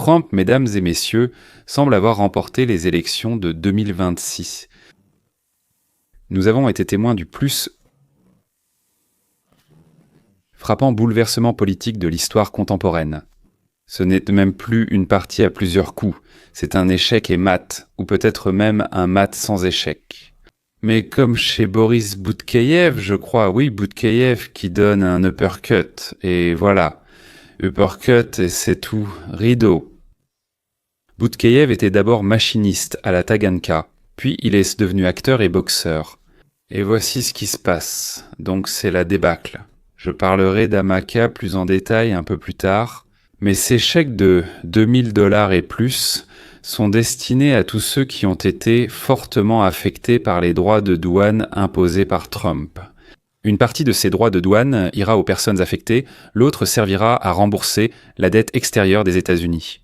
Trump, mesdames et messieurs, semble avoir remporté les élections de 2026. Nous avons été témoins du plus frappant bouleversement politique de l'histoire contemporaine. Ce n'est même plus une partie à plusieurs coups, c'est un échec et mat, ou peut-être même un mat sans échec. Mais comme chez Boris Boutkeyev, je crois, oui, Boutkeyev qui donne un uppercut, et voilà. Uppercut et c'est tout, rideau. Boutkeyev était d'abord machiniste à la Taganka, puis il est devenu acteur et boxeur. Et voici ce qui se passe, donc c'est la débâcle. Je parlerai d'Amaka plus en détail un peu plus tard, mais ces chèques de $2000 et plus sont destinés à tous ceux qui ont été fortement affectés par les droits de douane imposés par Trump. Une partie de ces droits de douane ira aux personnes affectées, l'autre servira à rembourser la dette extérieure des États-Unis.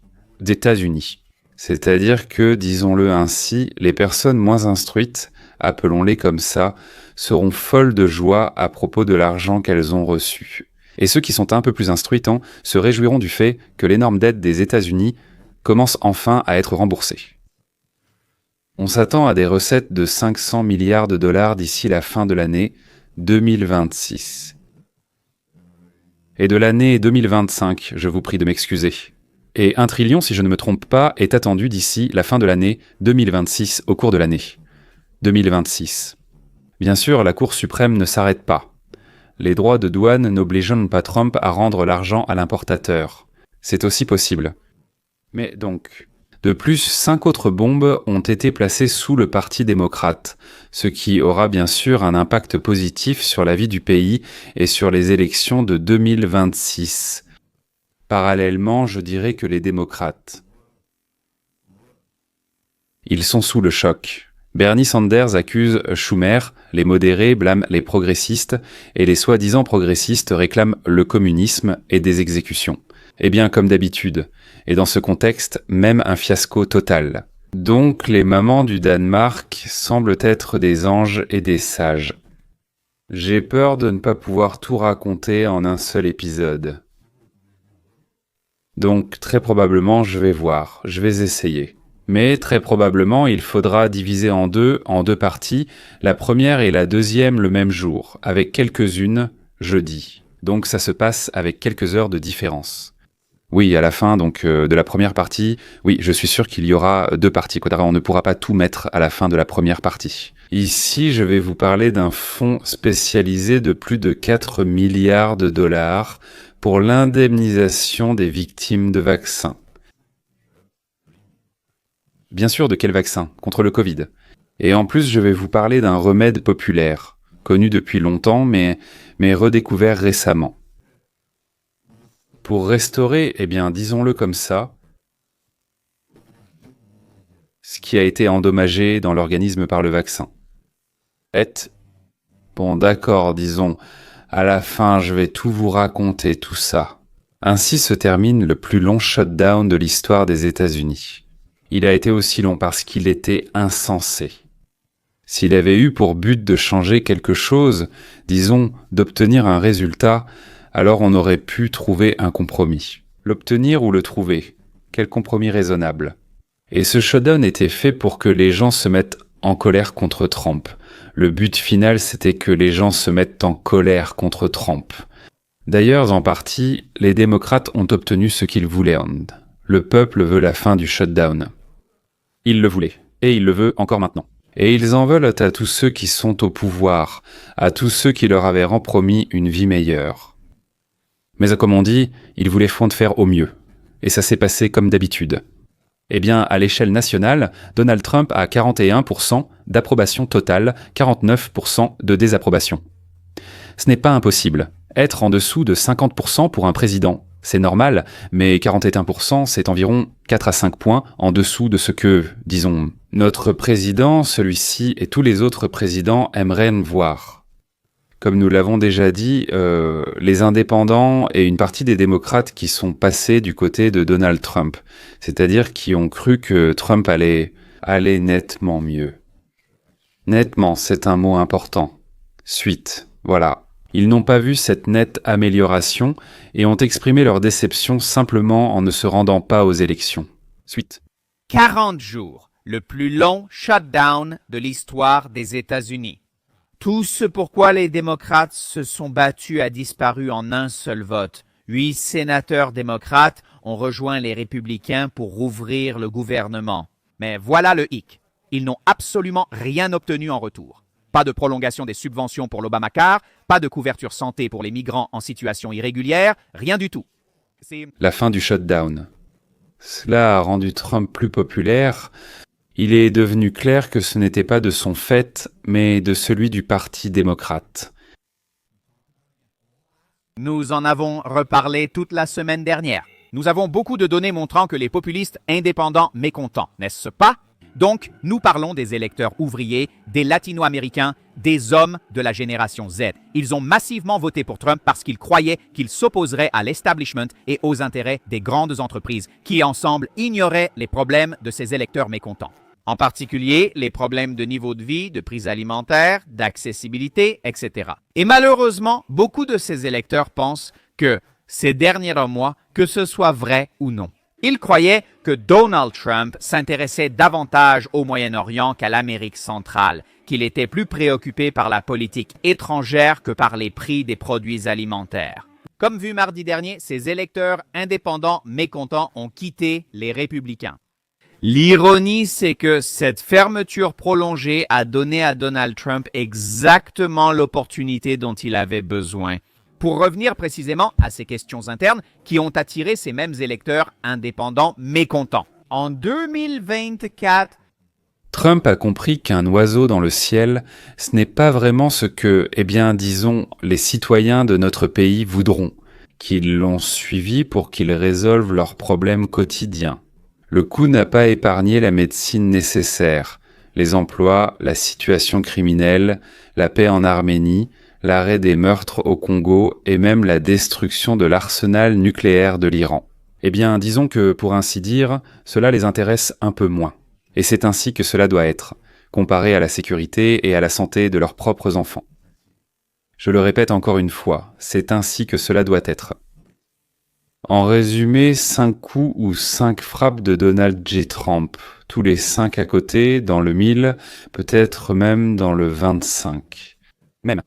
C'est-à-dire que, disons-le ainsi, les personnes moins instruites, appelons-les comme ça, seront folles de joie à propos de l'argent qu'elles ont reçu. Et ceux qui sont un peu plus instruits se réjouiront du fait que l'énorme dette des États-Unis commence enfin à être remboursée. On s'attend à des recettes de 500 milliards de dollars d'ici la fin de l'année 2026. Et de l'année 2025, je vous prie de m'excuser. Et 1 trillion, si je ne me trompe pas, est attendu d'ici la fin de l'année 2026, au cours de l'année 2026. Bien sûr, la Cour suprême ne s'arrête pas. Les droits de douane n'obligent pas Trump à rendre l'argent à l'importateur. C'est aussi possible. Mais donc, de plus, 5 autres bombes ont été placées sous le Parti démocrate, ce qui aura bien sûr un impact positif sur la vie du pays et sur les élections de 2026. Parallèlement, je dirais que les démocrates, ils sont sous le choc. Bernie Sanders accuse Schumer, les modérés blâment les progressistes, et les soi-disant progressistes réclament le communisme et des exécutions. Eh bien, comme d'habitude, et dans ce contexte, même un fiasco total. Donc, les mamans du Danemark semblent être des anges et des sages. J'ai peur de ne pas pouvoir tout raconter en un seul épisode. Donc, très probablement, je vais essayer. Mais très probablement, il faudra diviser en deux parties, la première et la deuxième le même jour, avec quelques-unes jeudi. Donc ça se passe avec quelques heures de différence. Oui, à la fin donc de la première partie, oui, je suis sûr qu'il y aura 2 parties. On ne pourra pas tout mettre à la fin de la première partie. Ici, je vais vous parler d'un fonds spécialisé de plus de 4 milliards de dollars pour l'indemnisation des victimes de vaccins. Bien sûr, de quel vaccin? Contre le Covid. Et en plus, je vais vous parler d'un remède populaire, connu depuis longtemps, mais redécouvert récemment. Pour restaurer, eh bien, disons-le comme ça, ce qui a été endommagé dans l'organisme par le vaccin. Bon, d'accord, disons, à la fin, je vais tout vous raconter, tout ça. Ainsi se termine le plus long shutdown de l'histoire des États-Unis. Il a été aussi long parce qu'il était insensé. S'il avait eu pour but de changer quelque chose, disons, d'obtenir un résultat, alors on aurait pu trouver un compromis. L'obtenir ou le trouver? Quel compromis raisonnable? Et ce shutdown était fait pour que les gens se mettent en colère contre Trump. Le but final, c'était que les gens se mettent en colère contre Trump. D'ailleurs, en partie, les démocrates ont obtenu ce qu'ils voulaient. Le peuple veut la fin du shutdown. Il le voulait, et il le veut encore maintenant. Et ils en veulent à tous ceux qui sont au pouvoir, à tous ceux qui leur avaient promis une vie meilleure. Mais comme on dit, ils voulaient faire au mieux. Et ça s'est passé comme d'habitude. Eh bien, à l'échelle nationale, Donald Trump a 41% d'approbation totale, 49% de désapprobation. Ce n'est pas impossible. Être en dessous de 50% pour un président, c'est normal, mais 41%, c'est environ 4 à 5 points en dessous de ce que, disons, notre président, celui-ci et tous les autres présidents aimeraient voir. Comme nous l'avons déjà dit, les indépendants et une partie des démocrates qui sont passés du côté de Donald Trump, c'est-à-dire qui ont cru que Trump allait nettement mieux. Nettement, c'est un mot important. Suite, voilà. Ils n'ont pas vu cette nette amélioration et ont exprimé leur déception simplement en ne se rendant pas aux élections. Suite. 40 jours, le plus long shutdown de l'histoire des États-Unis. Tout ce pourquoi les démocrates se sont battus a disparu en un seul vote. 8 sénateurs démocrates ont rejoint les républicains pour rouvrir le gouvernement. Mais voilà le hic. Ils n'ont absolument rien obtenu en retour. Pas de prolongation des subventions pour l'Obamacare, pas de couverture santé pour les migrants en situation irrégulière, rien du tout. La fin du shutdown. Cela a rendu Trump plus populaire. Il est devenu clair que ce n'était pas de son fait, mais de celui du Parti démocrate. Nous en avons reparlé toute la semaine dernière. Nous avons beaucoup de données montrant que les populistes indépendants mécontents, n'est-ce pas? Donc, nous parlons des électeurs ouvriers, des latino-américains, des hommes de la génération Z. Ils ont massivement voté pour Trump parce qu'ils croyaient qu'il s'opposerait à l'establishment et aux intérêts des grandes entreprises, qui ensemble ignoraient les problèmes de ces électeurs mécontents. En particulier, les problèmes de niveau de vie, de prix alimentaires, d'accessibilité, etc. Et malheureusement, beaucoup de ces électeurs pensent que ces derniers mois, que ce soit vrai ou non. Ils croyaient que Donald Trump s'intéressait davantage au Moyen-Orient qu'à l'Amérique centrale, qu'il était plus préoccupé par la politique étrangère que par les prix des produits alimentaires. Comme vu mardi dernier, ces électeurs indépendants mécontents ont quitté les républicains. L'ironie, c'est que cette fermeture prolongée a donné à Donald Trump exactement l'opportunité dont il avait besoin. Pour revenir précisément à ces questions internes qui ont attiré ces mêmes électeurs indépendants mécontents. En 2024, Trump a compris qu'un oiseau dans le ciel, ce n'est pas vraiment ce que, disons, les citoyens de notre pays voudront, qu'ils l'ont suivi pour qu'ils résolvent leurs problèmes quotidiens. Le coup n'a pas épargné la médecine nécessaire, les emplois, la situation criminelle, la paix en Arménie, l'arrêt des meurtres au Congo et même la destruction de l'arsenal nucléaire de l'Iran. Disons que, pour ainsi dire, cela les intéresse un peu moins. Et c'est ainsi que cela doit être, comparé à la sécurité et à la santé de leurs propres enfants. Je le répète encore une fois, c'est ainsi que cela doit être. En résumé, 5 coups ou 5 frappes de Donald J. Trump, tous les 5 à côté, dans le 1000, peut-être même dans le 25. Même.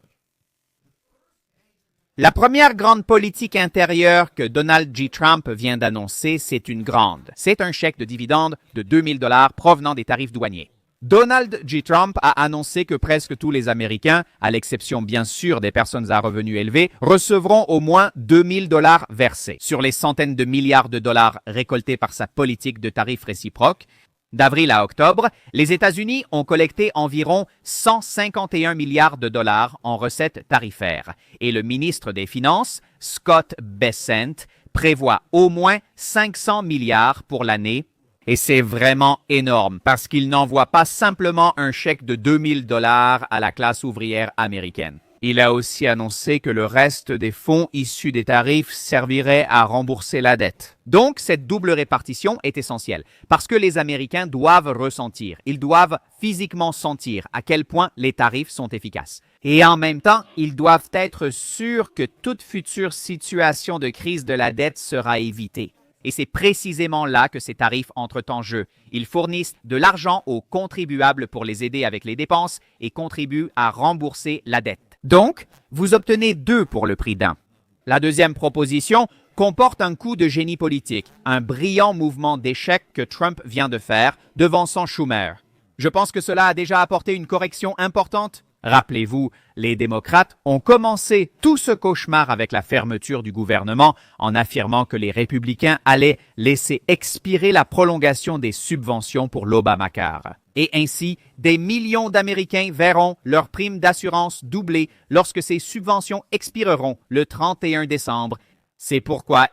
La première grande politique intérieure que Donald J. Trump vient d'annoncer, c'est une grande. C'est un chèque de dividende de 2000 $ provenant des tarifs douaniers. Donald J. Trump a annoncé que presque tous les Américains, à l'exception bien sûr des personnes à revenus élevés, recevront au moins 2000 $ versés sur les centaines de milliards de dollars récoltés par sa politique de tarifs réciproques. D'avril à octobre, les États-Unis ont collecté environ 151 milliards de dollars en recettes tarifaires et le ministre des Finances, Scott Bessent, prévoit au moins 500 milliards pour l'année. Et c'est vraiment énorme parce qu'il n'envoie pas simplement un chèque de 2000 $ à la classe ouvrière américaine. Il a aussi annoncé que le reste des fonds issus des tarifs servirait à rembourser la dette. Donc, cette double répartition est essentielle parce que les Américains doivent ressentir, ils doivent physiquement sentir à quel point les tarifs sont efficaces. Et en même temps, ils doivent être sûrs que toute future situation de crise de la dette sera évitée. Et c'est précisément là que ces tarifs entrent en jeu. Ils fournissent de l'argent aux contribuables pour les aider avec les dépenses et contribuent à rembourser la dette. Donc, vous obtenez 2 pour le prix d'un. La deuxième proposition comporte un coup de génie politique, un brillant mouvement d'échec que Trump vient de faire, devançant Schumer. Je pense que cela a déjà apporté une correction importante. Rappelez-vous, les démocrates ont commencé tout ce cauchemar avec la fermeture du gouvernement en affirmant que les républicains allaient laisser expirer la prolongation des subventions pour l'Obamacare. Et ainsi, des millions d'Américains verront leur prime d'assurance doubler lorsque ces subventions expireront le 31 décembre. C'est pourquoi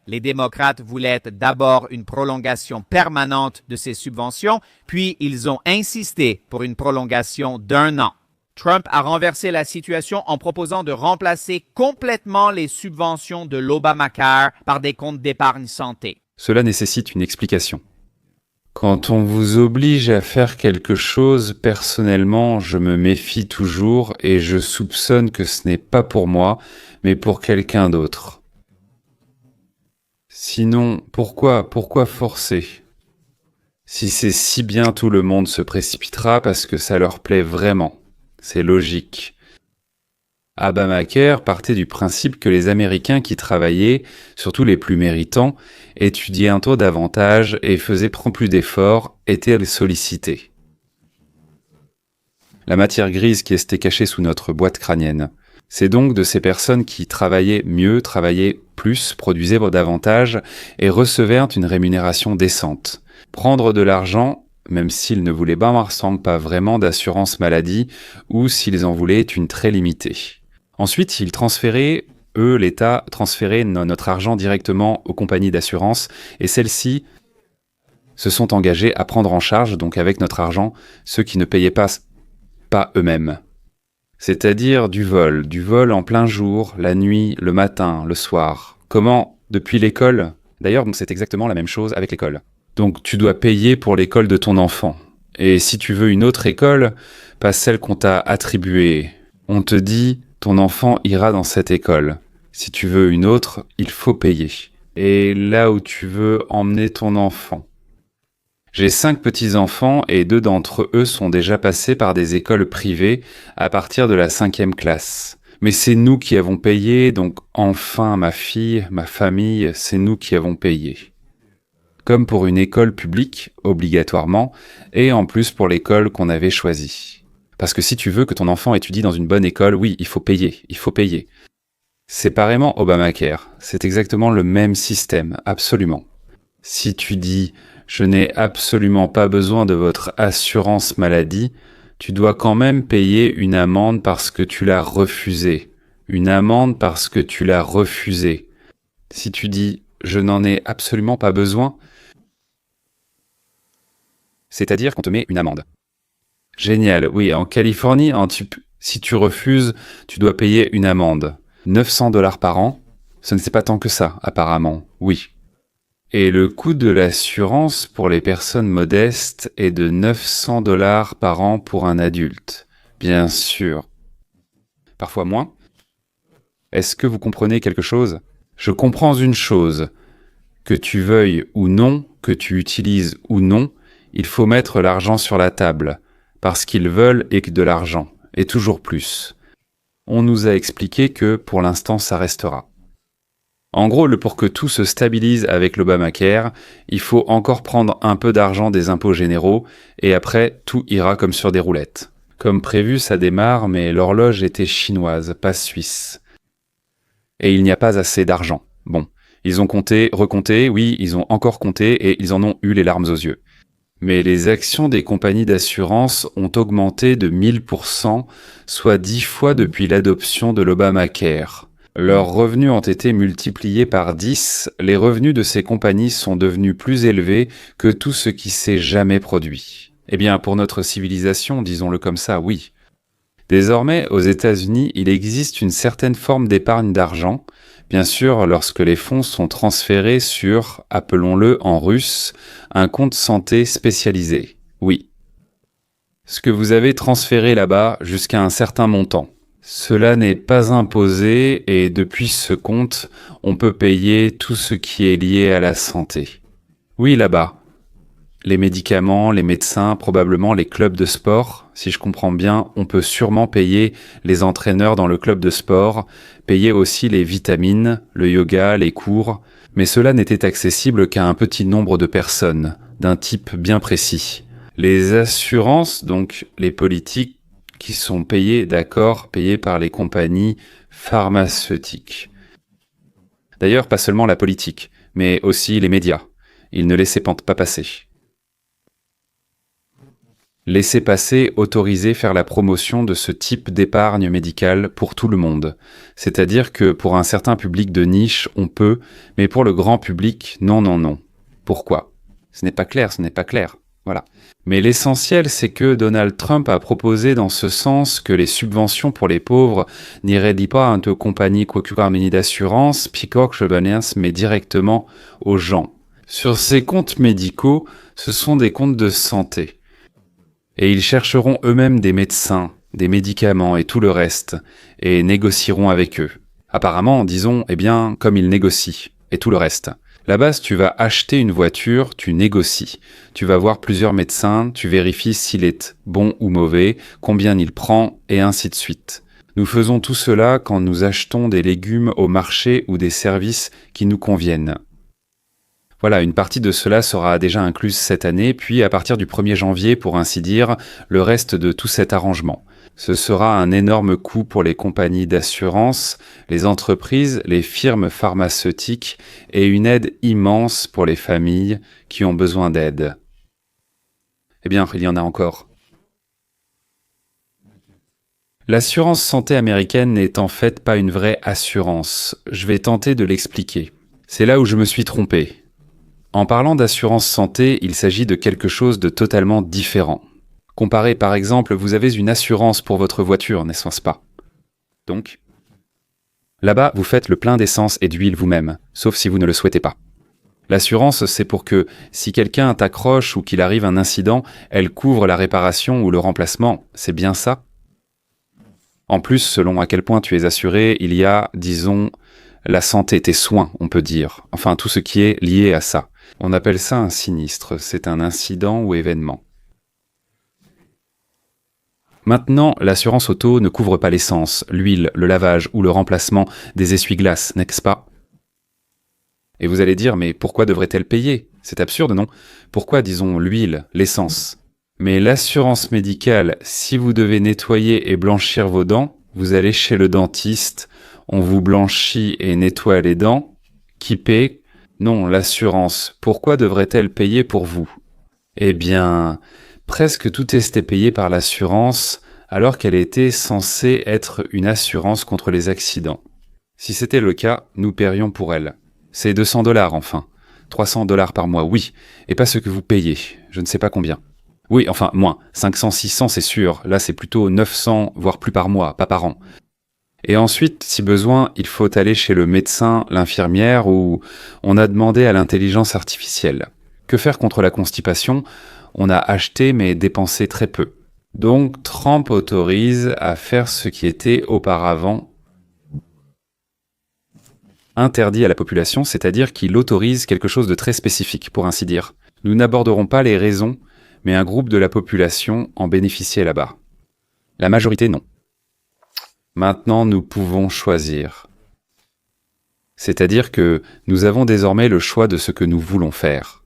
les démocrates voulaient d'abord une prolongation permanente de ces subventions, puis ils ont insisté pour une prolongation d'1 an. Trump a renversé la situation en proposant de remplacer complètement les subventions de l'Obamacare par des comptes d'épargne santé. Cela nécessite une explication. Quand on vous oblige à faire quelque chose, personnellement, je me méfie toujours et je soupçonne que ce n'est pas pour moi, mais pour quelqu'un d'autre. Sinon, pourquoi forcer? Si c'est si bien, tout le monde se précipitera parce que ça leur plaît vraiment. C'est logique. Obamacare partait du principe que les Américains qui travaillaient, surtout les plus méritants, étudiaient un taux davantage et faisaient plus d'efforts, étaient sollicités. La matière grise qui était cachée sous notre boîte crânienne. C'est donc de ces personnes qui travaillaient mieux, travaillaient plus, produisaient davantage et recevaient une rémunération décente. Prendre de l'argent, même s'ils ne voulaient pas vraiment d'assurance maladie ou s'ils en voulaient une très limitée. Ensuite, ils transféraient, l'État transférait notre argent directement aux compagnies d'assurance et celles-ci se sont engagées à prendre en charge, donc avec notre argent, ceux qui ne payaient pas eux-mêmes. C'est-à-dire du vol en plein jour, la nuit, le matin, le soir. Comment? Depuis l'école? D'ailleurs, c'est exactement la même chose avec l'école. Donc tu dois payer pour l'école de ton enfant. Et si tu veux une autre école, pas celle qu'on t'a attribuée, on te dit ton enfant ira dans cette école. Si tu veux une autre, il faut payer. Et là où tu veux emmener ton enfant. J'ai 5 petits-enfants et 2 d'entre eux sont déjà passés par des écoles privées à partir de la 5e classe. Mais c'est nous qui avons payé, donc enfin ma fille, ma famille, c'est nous qui avons payé. Comme pour une école publique, obligatoirement, et en plus pour l'école qu'on avait choisie. Parce que si tu veux que ton enfant étudie dans une bonne école, oui, il faut payer. Séparément Obamacare, c'est exactement le même système, absolument. Si tu dis « je n'ai absolument pas besoin de votre assurance maladie », tu dois quand même payer une amende parce que tu l'as refusé. Une amende parce que tu l'as refusé. Si tu dis « je n'en ai absolument pas besoin », c'est-à-dire qu'on te met une amende. Génial, oui, en Californie, si tu refuses, tu dois payer une amende. 900 $ par an, ce n'est pas tant que ça, apparemment, oui. Et le coût de l'assurance pour les personnes modestes est de 900 $ par an pour un adulte, bien sûr. Parfois moins. Est-ce que vous comprenez quelque chose? Je comprends une chose. Que tu veuilles ou non, que tu utilises ou non, il faut mettre l'argent sur la table. Parce qu'ils veulent et que de l'argent, et toujours plus. On nous a expliqué que, pour l'instant, ça restera. En gros, pour que tout se stabilise avec l'Obamacare, il faut encore prendre un peu d'argent des impôts généraux, et après, tout ira comme sur des roulettes. Comme prévu, ça démarre, mais l'horloge était chinoise, pas suisse. Et il n'y a pas assez d'argent. Bon, ils ont compté, recompté, oui, ils ont encore compté, et ils en ont eu les larmes aux yeux. Mais les actions des compagnies d'assurance ont augmenté de 1000%, soit 10 fois depuis l'adoption de l'Obamacare. Leurs revenus ont été multipliés par 10, les revenus de ces compagnies sont devenus plus élevés que tout ce qui s'est jamais produit. Eh bien, pour notre civilisation, disons-le comme ça, oui. Désormais, aux États-Unis, il existe une certaine forme d'épargne d'argent, bien sûr lorsque les fonds sont transférés sur, appelons-le en russe, un compte santé spécialisé. Oui. Ce que vous avez transféré là-bas jusqu'à un certain montant. Cela n'est pas imposé et depuis ce compte, on peut payer tout ce qui est lié à la santé. Oui, là-bas. Les médicaments, les médecins, probablement les clubs de sport. Si je comprends bien, on peut sûrement payer les entraîneurs dans le club de sport, payer aussi les vitamines, le yoga, les cours, mais cela n'était accessible qu'à un petit nombre de personnes, d'un type bien précis. Les assurances, donc les politiques, qui sont payées, d'accord, payées par les compagnies pharmaceutiques. D'ailleurs, pas seulement la politique, mais aussi les médias. Ils ne laissaient pas passer. Laisser passer, autoriser, faire la promotion de ce type d'épargne médicale pour tout le monde. C'est-à-dire que pour un certain public de niche, on peut, mais pour le grand public, non. Pourquoi? Ce n'est pas clair. Voilà. Mais l'essentiel, c'est que Donald Trump a proposé dans ce sens que les subventions pour les pauvres n'iraient pas à une compagnie d'assurance, mais directement aux gens. Sur ces comptes médicaux, ce sont des comptes de santé. Et ils chercheront eux-mêmes des médecins, des médicaments et tout le reste, et négocieront avec eux. Apparemment, disons, comme ils négocient, et tout le reste. Là-bas, si tu vas acheter une voiture, tu négocies. Tu vas voir plusieurs médecins, tu vérifies s'il est bon ou mauvais, combien il prend, et ainsi de suite. Nous faisons tout cela quand nous achetons des légumes au marché ou des services qui nous conviennent. Voilà, une partie de cela sera déjà incluse cette année, puis à partir du 1er janvier, pour ainsi dire, le reste de tout cet arrangement. Ce sera un énorme coût pour les compagnies d'assurance, les entreprises, les firmes pharmaceutiques et une aide immense pour les familles qui ont besoin d'aide. Il y en a encore. L'assurance santé américaine n'est en fait pas une vraie assurance. Je vais tenter de l'expliquer. C'est là où je me suis trompé. En parlant d'assurance santé, il s'agit de quelque chose de totalement différent. Comparez par exemple, vous avez une assurance pour votre voiture, n'est-ce pas? Donc, là-bas, vous faites le plein d'essence et d'huile vous-même, sauf si vous ne le souhaitez pas. L'assurance, c'est pour que, si quelqu'un t'accroche ou qu'il arrive un incident, elle couvre la réparation ou le remplacement, c'est bien ça? En plus, selon à quel point tu es assuré, il y a, disons, la santé, tes soins, on peut dire. Enfin, tout ce qui est lié à ça. On appelle ça un sinistre, c'est un incident ou événement. Maintenant, l'assurance auto ne couvre pas l'essence, l'huile, le lavage ou le remplacement des essuie-glaces, n'est-ce pas? Et vous allez dire, mais pourquoi devrait-elle payer? C'est absurde, non? Pourquoi, disons, l'huile, l'essence? Mais l'assurance médicale, si vous devez nettoyer et blanchir vos dents, vous allez chez le dentiste, on vous blanchit et nettoie les dents. Qui paie? Non, l'assurance. Pourquoi devrait-elle payer pour vous? Eh bien, presque tout est payé par l'assurance, alors qu'elle était censée être une assurance contre les accidents. Si c'était le cas, nous paierions pour elle. C'est $200 enfin. $300 par mois, oui, et pas ce que vous payez. Je ne sais pas combien. Oui, enfin, moins. 500, 600, c'est sûr. Là, c'est plutôt 900, voire plus par mois, pas par an. Et ensuite, si besoin, il faut aller chez le médecin, l'infirmière ou on a demandé à l'intelligence artificielle. Que faire contre la constipation? On a acheté mais dépensé très peu. Donc, Trump autorise à faire ce qui était auparavant interdit à la population, c'est-à-dire qu'il autorise quelque chose de très spécifique, pour ainsi dire. Nous n'aborderons pas les raisons, mais un groupe de la population en bénéficiait là-bas. La majorité, non. Maintenant, nous pouvons choisir. C'est-à-dire que nous avons désormais le choix de ce que nous voulons faire.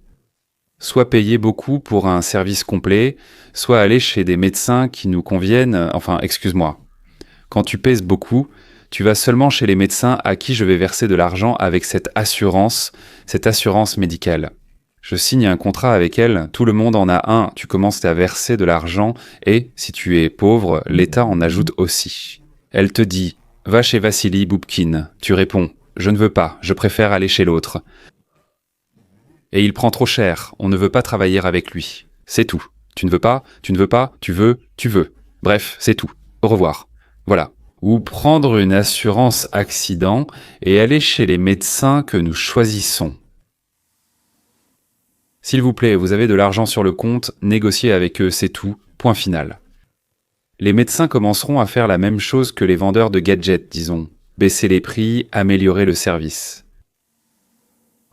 Soit payer beaucoup pour un service complet, soit aller chez des médecins qui nous conviennent, Quand tu pèses beaucoup, tu vas seulement chez les médecins à qui je vais verser de l'argent avec cette assurance médicale. Je signe un contrat avec elle, tout le monde en a un, tu commences à verser de l'argent et, si tu es pauvre, l'État en ajoute aussi. Elle te dit « Va chez Vassili Boubkine ». Tu réponds « Je ne veux pas, je préfère aller chez l'autre ». Et il prend trop cher, on ne veut pas travailler avec lui. C'est tout. Tu ne veux pas, tu ne veux pas, tu veux, tu veux. Bref, c'est tout. Au revoir. Voilà. Ou prendre une assurance accident et aller chez les médecins que nous choisissons. S'il vous plaît, vous avez de l'argent sur le compte, négociez avec eux, c'est tout. Point final. Les médecins commenceront à faire la même chose que les vendeurs de gadgets, disons. Baisser les prix, améliorer le service.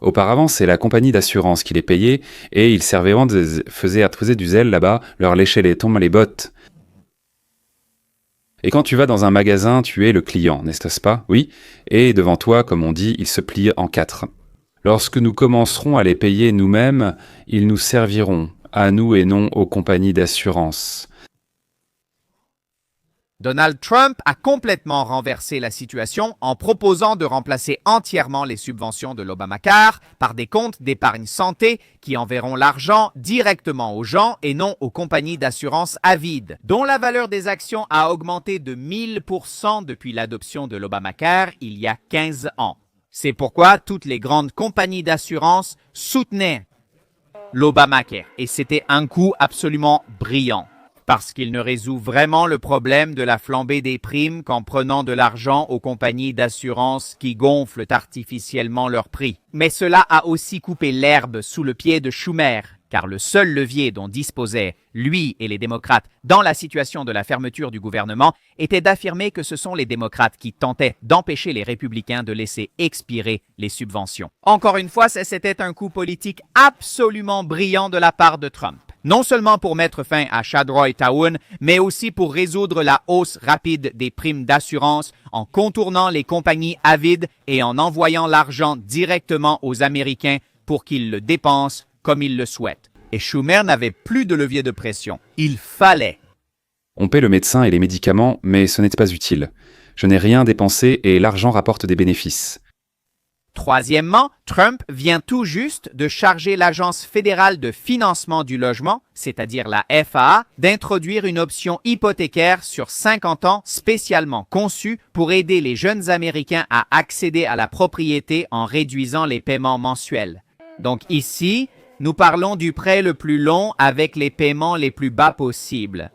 Auparavant, c'est la compagnie d'assurance qui les payait et ils faisaient du zèle là-bas, leur léchaient les tombes, les bottes. Et quand tu vas dans un magasin, tu es le client, n'est-ce pas? Oui. Et devant toi, comme on dit, ils se plient en 4. Lorsque nous commencerons à les payer nous-mêmes, ils nous serviront, à nous et non aux compagnies d'assurance. Donald Trump a complètement renversé la situation en proposant de remplacer entièrement les subventions de l'Obamacare par des comptes d'épargne santé qui enverront l'argent directement aux gens et non aux compagnies d'assurance avides, dont la valeur des actions a augmenté de 1000% depuis l'adoption de l'Obamacare il y a 15 ans. C'est pourquoi toutes les grandes compagnies d'assurance soutenaient l'Obamacare et c'était un coup absolument brillant. parce qu'il ne résout vraiment le problème de la flambée des primes qu'en prenant de l'argent aux compagnies d'assurance qui gonflent artificiellement leurs prix. Mais cela a aussi coupé l'herbe sous le pied de Schumer, car le seul levier dont disposaient lui et les démocrates dans la situation de la fermeture du gouvernement était d'affirmer que ce sont les démocrates qui tentaient d'empêcher les républicains de laisser expirer les subventions. Encore une fois, c'était un coup politique absolument brillant de la part de Trump. Non seulement pour mettre fin à Chadroy Town, mais aussi pour résoudre la hausse rapide des primes d'assurance en contournant les compagnies avides et en envoyant l'argent directement aux Américains pour qu'ils le dépensent comme ils le souhaitent. Et Schumer n'avait plus de levier de pression. Il fallait. On paie le médecin et les médicaments, mais ce n'était pas utile. Je n'ai rien dépensé et l'argent rapporte des bénéfices. Troisièmement, Trump vient tout juste de charger l'Agence fédérale de financement du logement, c'est-à-dire la FAA, d'introduire une option hypothécaire sur 50 ans spécialement conçue pour aider les jeunes Américains à accéder à la propriété en réduisant les paiements mensuels. Donc ici, nous parlons du prêt le plus long avec les paiements les plus bas possibles.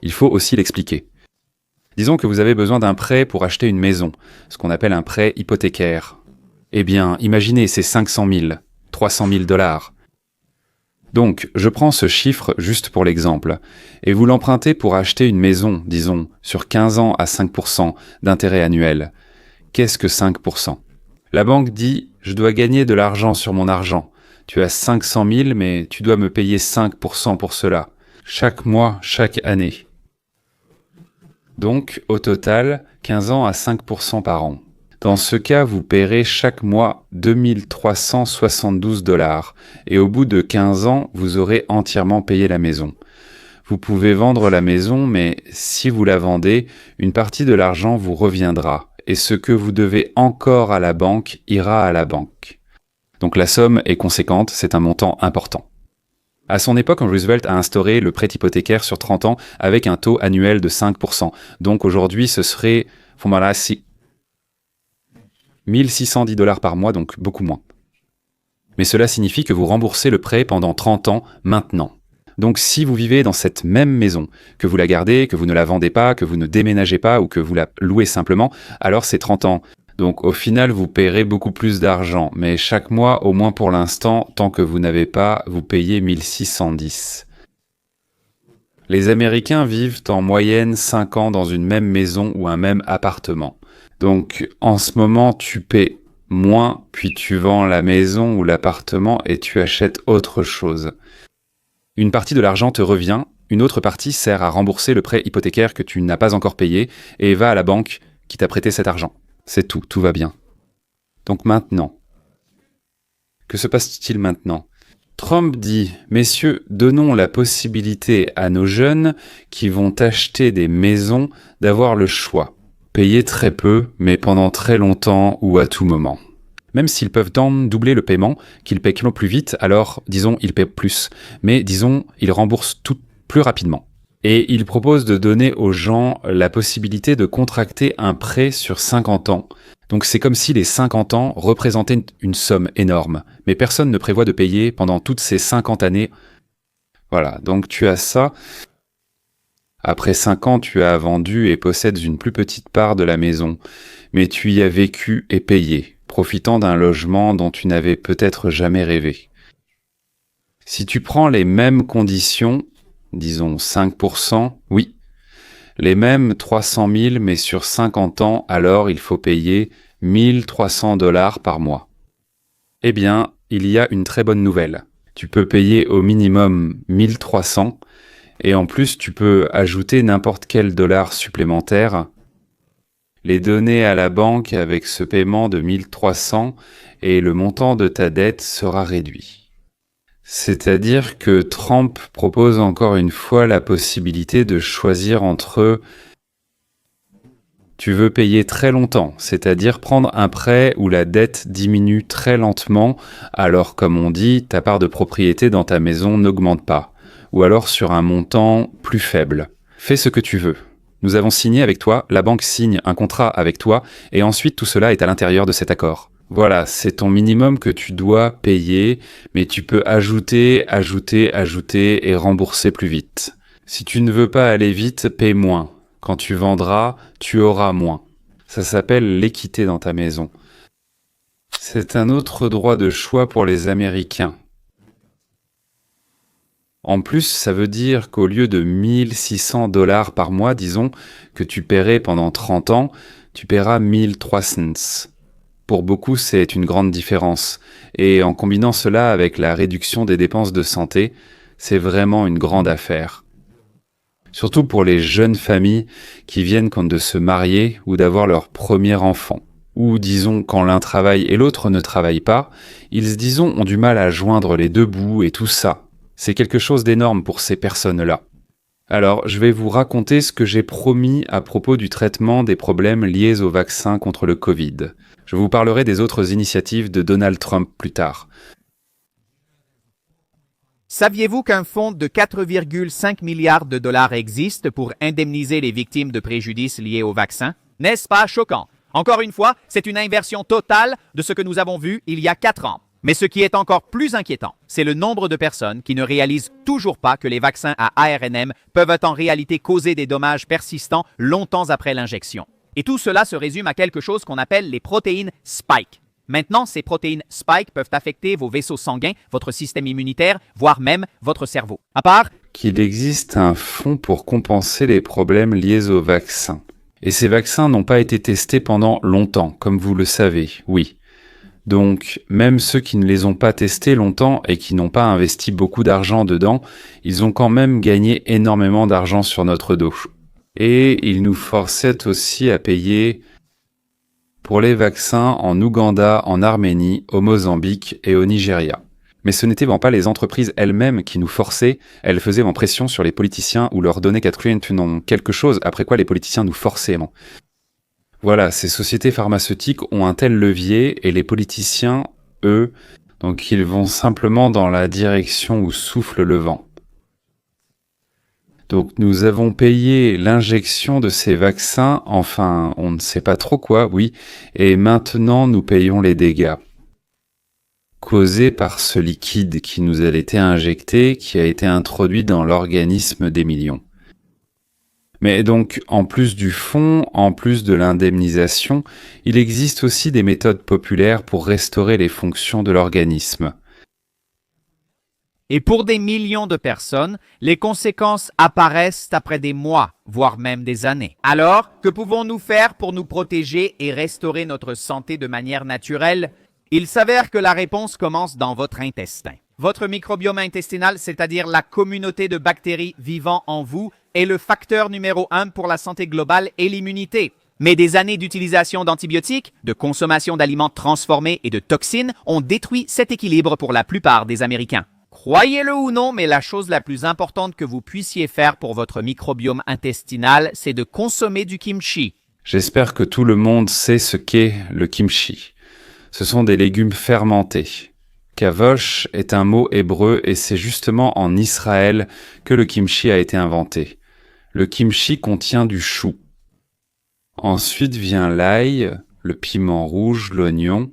Il faut aussi l'expliquer. Disons que vous avez besoin d'un prêt pour acheter une maison, ce qu'on appelle un prêt hypothécaire. Eh bien, imaginez ces 500 000, 300 000 $. Donc, je prends ce chiffre juste pour l'exemple, et vous l'empruntez pour acheter une maison, disons, sur 15 ans à 5% d'intérêt annuel. Qu'est-ce que 5%? La banque dit « Je dois gagner de l'argent sur mon argent. Tu as 500 000, mais tu dois me payer 5% pour cela. Chaque mois, chaque année. » Donc, au total, 15 ans à 5% par an. Dans ce cas, vous paierez chaque mois 2372 $, et au bout de 15 ans, vous aurez entièrement payé la maison. Vous pouvez vendre la maison, mais si vous la vendez, une partie de l'argent vous reviendra, et ce que vous devez encore à la banque ira à la banque. Donc la somme est conséquente, c'est un montant important. À son époque, Roosevelt a instauré le prêt hypothécaire sur 30 ans avec un taux annuel de 5%. Donc aujourd'hui, ce serait 1610 $ par mois, donc beaucoup moins. Mais cela signifie que vous remboursez le prêt pendant 30 ans maintenant. Donc si vous vivez dans cette même maison, que vous la gardez, que vous ne la vendez pas, que vous ne déménagez pas ou que vous la louez simplement, alors c'est 30 ans. Donc au final, vous paierez beaucoup plus d'argent. Mais chaque mois, au moins pour l'instant, tant que vous n'avez pas, vous payez 1610. Les Américains vivent en moyenne 5 ans dans une même maison ou un même appartement. Donc en ce moment, tu paies moins, puis tu vends la maison ou l'appartement et tu achètes autre chose. Une partie de l'argent te revient, une autre partie sert à rembourser le prêt hypothécaire que tu n'as pas encore payé et va à la banque qui t'a prêté cet argent. C'est tout, tout va bien. Donc maintenant, que se passe-t-il maintenant? Trump dit « Messieurs, donnons la possibilité à nos jeunes qui vont acheter des maisons d'avoir le choix. Payer très peu, mais pendant très longtemps ou à tout moment. Même s'ils peuvent doubler le paiement, qu'ils paient plus vite, alors disons ils paient plus. Mais disons ils remboursent tout plus rapidement. Et il propose de donner aux gens la possibilité de contracter un prêt sur 50 ans. Donc c'est comme si les 50 ans représentaient une somme énorme. Mais personne ne prévoit de payer pendant toutes ces 50 années. Voilà, donc tu as ça. Après 5 ans, tu as vendu et possèdes une plus petite part de la maison. Mais tu y as vécu et payé, profitant d'un logement dont tu n'avais peut-être jamais rêvé. Si tu prends les mêmes conditions, disons 5%, oui, les mêmes 300 000 mais sur 50 ans, alors il faut payer 1300 $ par mois. Eh bien, il y a une très bonne nouvelle. Tu peux payer au minimum 1300 et en plus tu peux ajouter n'importe quel dollar supplémentaire, les donner à la banque avec ce paiement de 1300 et le montant de ta dette sera réduit. C'est-à-dire que Trump propose encore une fois la possibilité de choisir entre tu veux payer très longtemps, c'est-à-dire prendre un prêt où la dette diminue très lentement, alors comme on dit, ta part de propriété dans ta maison n'augmente pas, ou alors sur un montant plus faible. Fais ce que tu veux. Nous avons signé avec toi, la banque signe un contrat avec toi, et ensuite tout cela est à l'intérieur de cet accord. Voilà, c'est ton minimum que tu dois payer, mais tu peux ajouter et rembourser plus vite. Si tu ne veux pas aller vite, paie moins. Quand tu vendras, tu auras moins. Ça s'appelle l'équité dans ta maison. C'est un autre droit de choix pour les Américains. En plus, ça veut dire qu'au lieu de 1 600 $ par mois, disons, que tu paierais pendant 30 ans, tu paieras 1 300. Pour beaucoup, c'est une grande différence. Et en combinant cela avec la réduction des dépenses de santé, c'est vraiment une grande affaire. Surtout pour les jeunes familles qui viennent quand de se marier ou d'avoir leur premier enfant. Ou disons quand l'un travaille et l'autre ne travaille pas, ils disons ont du mal à joindre les deux bouts et tout ça. C'est quelque chose d'énorme pour ces personnes-là. Alors, je vais vous raconter ce que j'ai promis à propos du traitement des problèmes liés au vaccin contre le Covid. Je vous parlerai des autres initiatives de Donald Trump plus tard. Saviez-vous qu'un fonds de 4,5 milliards de dollars existe pour indemniser les victimes de préjudices liés au vaccin? N'est-ce pas choquant? Encore une fois, c'est une inversion totale de ce que nous avons vu il y a 4 ans. Mais ce qui est encore plus inquiétant, c'est le nombre de personnes qui ne réalisent toujours pas que les vaccins à ARNM peuvent en réalité causer des dommages persistants longtemps après l'injection. Et tout cela se résume à quelque chose qu'on appelle les protéines spike. Maintenant, ces protéines spike peuvent affecter vos vaisseaux sanguins, votre système immunitaire, voire même votre cerveau. À part qu'il existe un fonds pour compenser les problèmes liés aux vaccins. Et ces vaccins n'ont pas été testés pendant longtemps, comme vous le savez, oui. Donc, même ceux qui ne les ont pas testés longtemps et qui n'ont pas investi beaucoup d'argent dedans, ils ont quand même gagné énormément d'argent sur notre dos. Et ils nous forçaient aussi à payer pour les vaccins en Ouganda, en Arménie, au Mozambique et au Nigeria. Mais ce n'étaient pas les entreprises elles-mêmes qui nous forçaient, elles faisaient en pression sur les politiciens ou leur donnaient quelque chose, après quoi les politiciens nous forçaient. Voilà, ces sociétés pharmaceutiques ont un tel levier et les politiciens, eux, donc ils vont simplement dans la direction où souffle le vent. Donc nous avons payé l'injection de ces vaccins, enfin on ne sait pas trop quoi, oui, et maintenant nous payons les dégâts causés par ce liquide qui nous a été injecté, qui a été introduit dans l'organisme des millions. Mais donc, en plus du fonds, en plus de l'indemnisation, il existe aussi des méthodes populaires pour restaurer les fonctions de l'organisme. Et pour des millions de personnes, les conséquences apparaissent après des mois, voire même des années. Alors, que pouvons-nous faire pour nous protéger et restaurer notre santé de manière naturelle? Il s'avère que la réponse commence dans votre intestin. Votre microbiome intestinal, c'est-à-dire la communauté de bactéries vivant en vous, est le facteur numéro 1 pour la santé globale et l'immunité. Mais des années d'utilisation d'antibiotiques, de consommation d'aliments transformés et de toxines ont détruit cet équilibre pour la plupart des Américains. Croyez-le ou non, mais la chose la plus importante que vous puissiez faire pour votre microbiome intestinal, c'est de consommer du kimchi. J'espère que tout le monde sait ce qu'est le kimchi. Ce sont des légumes fermentés. Kavosh est un mot hébreu et c'est justement en Israël que le kimchi a été inventé. Le kimchi contient du chou. Ensuite vient l'ail, le piment rouge, l'oignon.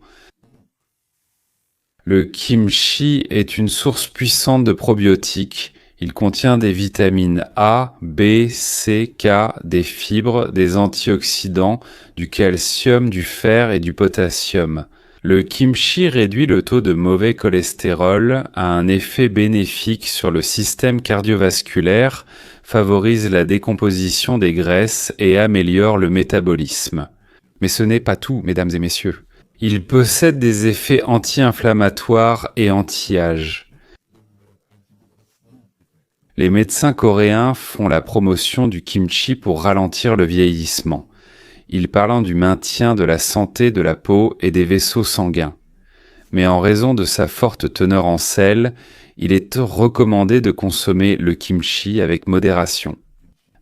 Le kimchi est une source puissante de probiotiques. Il contient des vitamines A, B, C, K, des fibres, des antioxydants, du calcium, du fer et du potassium. Le kimchi réduit le taux de mauvais cholestérol, a un effet bénéfique sur le système cardiovasculaire, favorise la décomposition des graisses et améliore le métabolisme. Mais ce n'est pas tout, mesdames et messieurs. Il possède des effets anti-inflammatoires et anti-âge. Les médecins coréens font la promotion du kimchi pour ralentir le vieillissement. Ils parlent du maintien de la santé de la peau et des vaisseaux sanguins. Mais en raison de sa forte teneur en sel, il est recommandé de consommer le kimchi avec modération.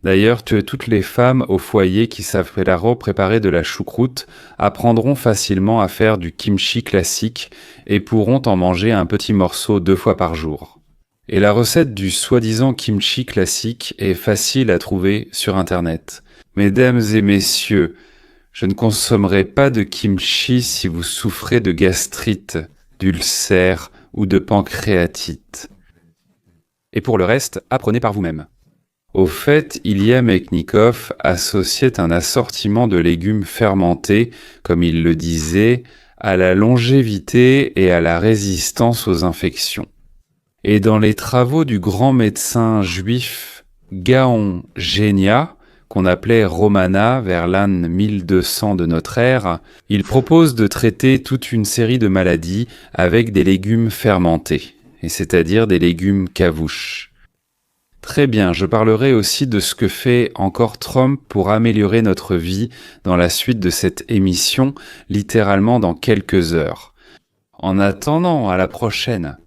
D'ailleurs, toutes les femmes au foyer qui savent préparer de la choucroute apprendront facilement à faire du kimchi classique et pourront en manger un petit morceau 2 fois par jour. Et la recette du soi-disant kimchi classique est facile à trouver sur Internet. Mesdames et messieurs, je ne consommerai pas de kimchi si vous souffrez de gastrite, d'ulcère ou de pancréatite. Et pour le reste, apprenez par vous-même. Au fait, Ilya Mechnikov associait un assortiment de légumes fermentés, comme il le disait, à la longévité et à la résistance aux infections. Et dans les travaux du grand médecin juif Gaon Génia, qu'on appelait Romana vers l'an 1200 de notre ère, il propose de traiter toute une série de maladies avec des légumes fermentés, et c'est-à-dire des légumes kavouches. Très bien, je parlerai aussi de ce que fait encore Trump pour améliorer notre vie dans la suite de cette émission, littéralement dans quelques heures. En attendant, à la prochaine.